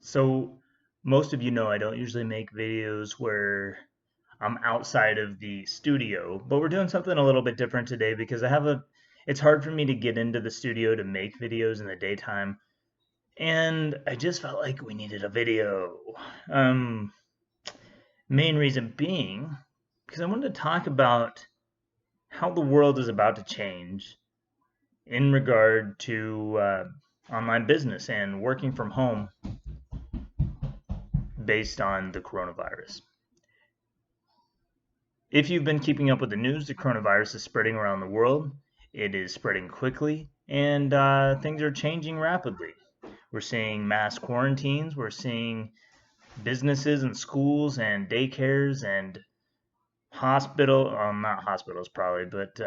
So most of you know I don't usually make videos where I'm outside of the studio, but we're doing something a little bit different today because it's hard for me to get into the studio to make videos in the daytime, and I just felt like we needed a video. Um, Main reason being because I wanted to talk about how the world is about to change in regard to online business and working from home based on the coronavirus. If you've been keeping up with the news, the coronavirus is spreading around the world. It is spreading quickly, and things are changing rapidly. We're seeing mass quarantines. We're seeing businesses and schools and daycares and not hospitals probably, but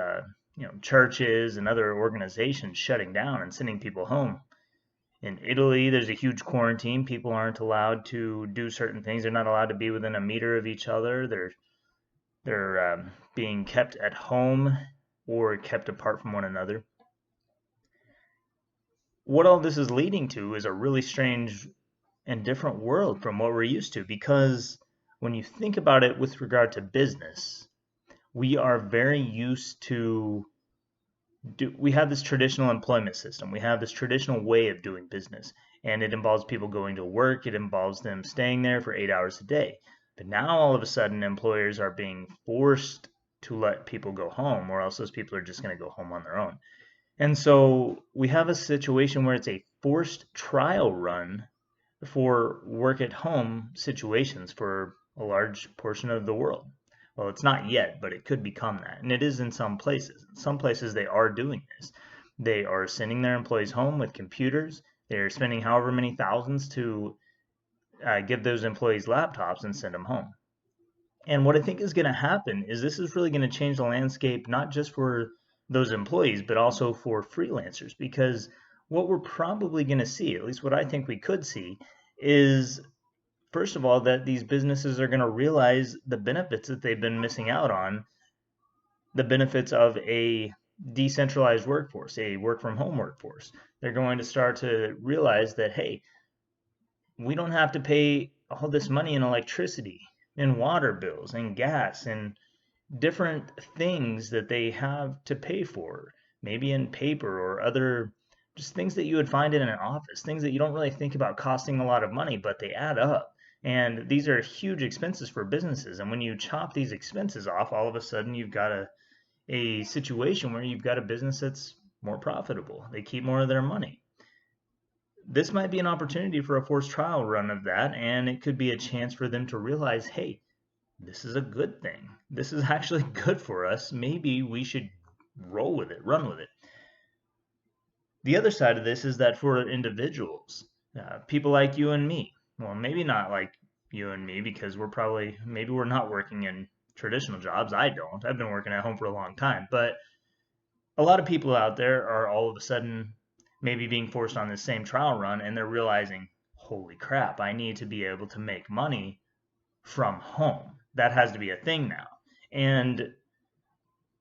churches and other organizations shutting down and sending people home. In Italy, there's a huge quarantine. People aren't allowed to do certain things. They're not allowed to be within a meter of each other. They're being kept at home or kept apart from one another. What all this is leading to is a really strange and different world from what we're used to, because when you think about it with regard to business, we are very used to we have this traditional employment system. We have this traditional way of doing business, and it involves people going to work. It involves them staying there for 8 hours a day. But now all of a sudden, employers are being forced to let people go home, or else those people are just going to go home on their own. And so we have a situation where it's a forced trial run for work at home situations for a large portion of the world. Well, it's not yet, but it could become that. And it is in some places. In some places, they are doing this. They are sending their employees home with computers. They're spending however many thousands to give those employees laptops and send them home. And what I think is going to happen is this is really going to change the landscape, not just for those employees, but also for freelancers. Because what we're probably going to see, at least what I think we could see, is first of all, that these businesses are going to realize the benefits that they've been missing out on, the benefits of a decentralized workforce, a work from home workforce. They're going to start to realize that, hey, we don't have to pay all this money in electricity and water bills and gas and different things that they have to pay for, maybe in paper or other just things that you would find in an office, things that you don't really think about costing a lot of money, but they add up. And these are huge expenses for businesses. And when you chop these expenses off, all of a sudden you've got a situation where you've got a business that's more profitable. They keep more of their money. This might be an opportunity for a forced trial run of that, and it could be a chance for them to realize, hey, this is a good thing. This is actually good for us. Maybe we should roll with it, run with it. The other side of this is that for individuals, people like you and me, well, maybe not like you and me because maybe we're not working in traditional jobs. I don't. I've been working at home for a long time. But a lot of people out there are all of a sudden maybe being forced on this same trial run, and they're realizing, holy crap, I need to be able to make money from home. That has to be a thing now. And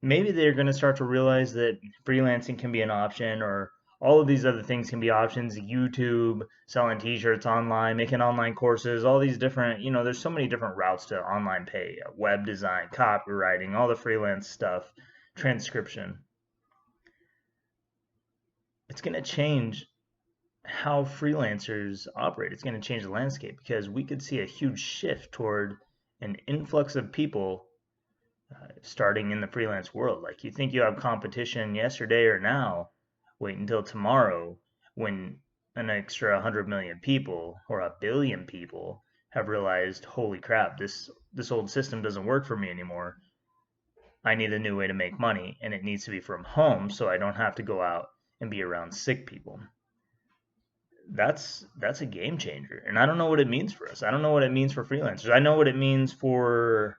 maybe they're going to start to realize that freelancing can be an option, or all of these other things can be options. YouTube, selling t-shirts online, making online courses, all these different, there's so many different routes to online pay, web design, copywriting, all the freelance stuff, transcription. It's going to change how freelancers operate. It's going to change the landscape because we could see a huge shift toward an influx of people starting in the freelance world. Like, you think you have competition yesterday or now, wait until tomorrow when an extra 100 million people or a billion people have realized, holy crap, this old system doesn't work for me anymore. I need a new way to make money, and it needs to be from home so I don't have to go out and be around sick people. That's a game changer, and I don't know what it means for us. I don't know what it means for freelancers. I know what it means for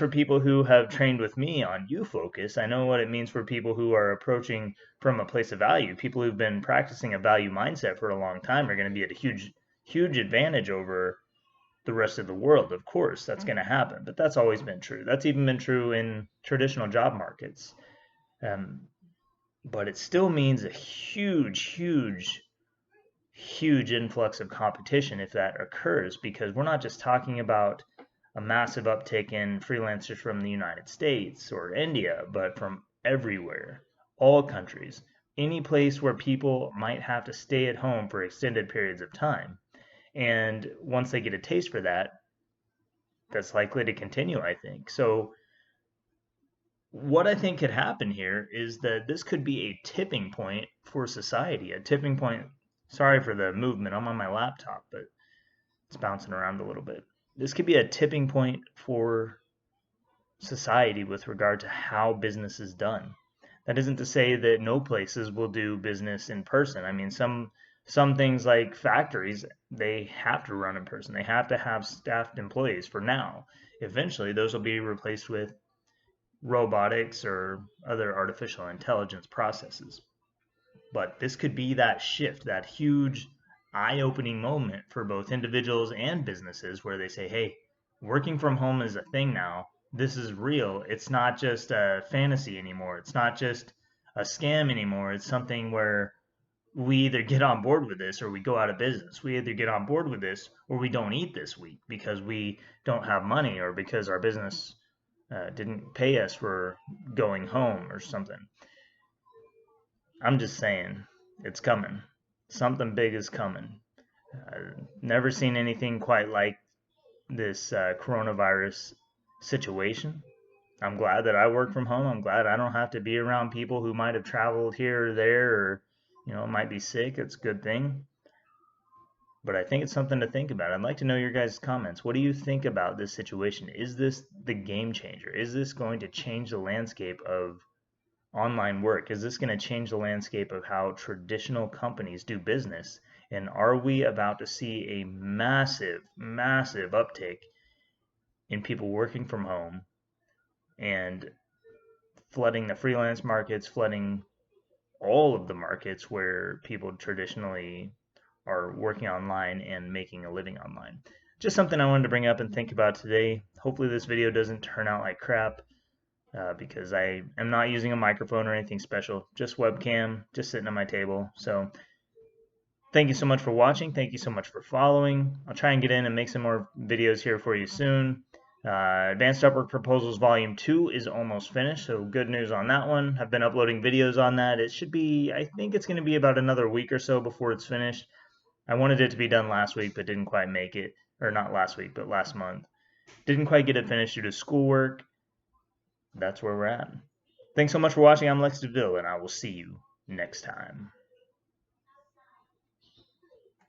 people who have trained with me on UFocus. I know what it means for people who are approaching from a place of value. People who've been practicing a value mindset for a long time are going to be at a huge advantage over the rest of the world. Of course, that's going to happen, but that's always been true. That's even been true in traditional job markets. Um, but it still means a huge huge influx of competition if that occurs, because we're not just talking about a massive uptick in freelancers from the United States or India, but from everywhere, all countries, any place where people might have to stay at home for extended periods of time. And once they get a taste for that, that's likely to continue, I think. So what I think could happen here is that this could be a tipping point for society, a tipping point. Sorry for the movement. I'm on my laptop, but it's bouncing around a little bit. This could be a tipping point for society with regard to how business is done. That isn't to say that no places will do business in person. I mean, some things like factories, they have to run in person. They have to have staffed employees for now. Eventually, those will be replaced with robotics or other artificial intelligence processes. But this could be that shift, that huge eye-opening moment for both individuals and businesses where they say, hey, working from home is a thing now. This is real. It's not just a fantasy anymore. It's not just a scam anymore. It's something where we either get on board with this or we go out of business. We either get on board with this or we don't eat this week because we don't have money or because our business didn't pay us for going home or something. I'm just saying, it's coming. Something big is coming. Never seen anything quite like this coronavirus situation. I'm glad that I work from home. I'm glad I don't have to be around people who might have traveled here or there or, might be sick. It's a good thing. But I think it's something to think about. I'd like to know your guys' comments. What do you think about this situation? Is this the game changer? Is this going to change the landscape of online work? Is this going to change the landscape of how traditional companies do business? And are we about to see a massive, massive uptick in people working from home and flooding the freelance markets, flooding all of the markets where people traditionally are working online and making a living online? Just something I wanted to bring up and think about today. Hopefully this video doesn't turn out like crap. Because I am not using a microphone or anything special, just webcam, just sitting on my table. So thank you so much for watching. Thank you so much for following. I'll try and get in and make some more videos here for you soon. Advanced Upwork Proposals Volume 2 is almost finished, so good news on that one. I've been uploading videos on that. It should be, I think it's going to be about another week or so before it's finished. I wanted it to be done last week, but didn't quite make it. Or not last week, but last month. Didn't quite get it finished due to schoolwork. That's where we're at. Thanks so much for watching. I'm Lex DeVille, and I will see you next time.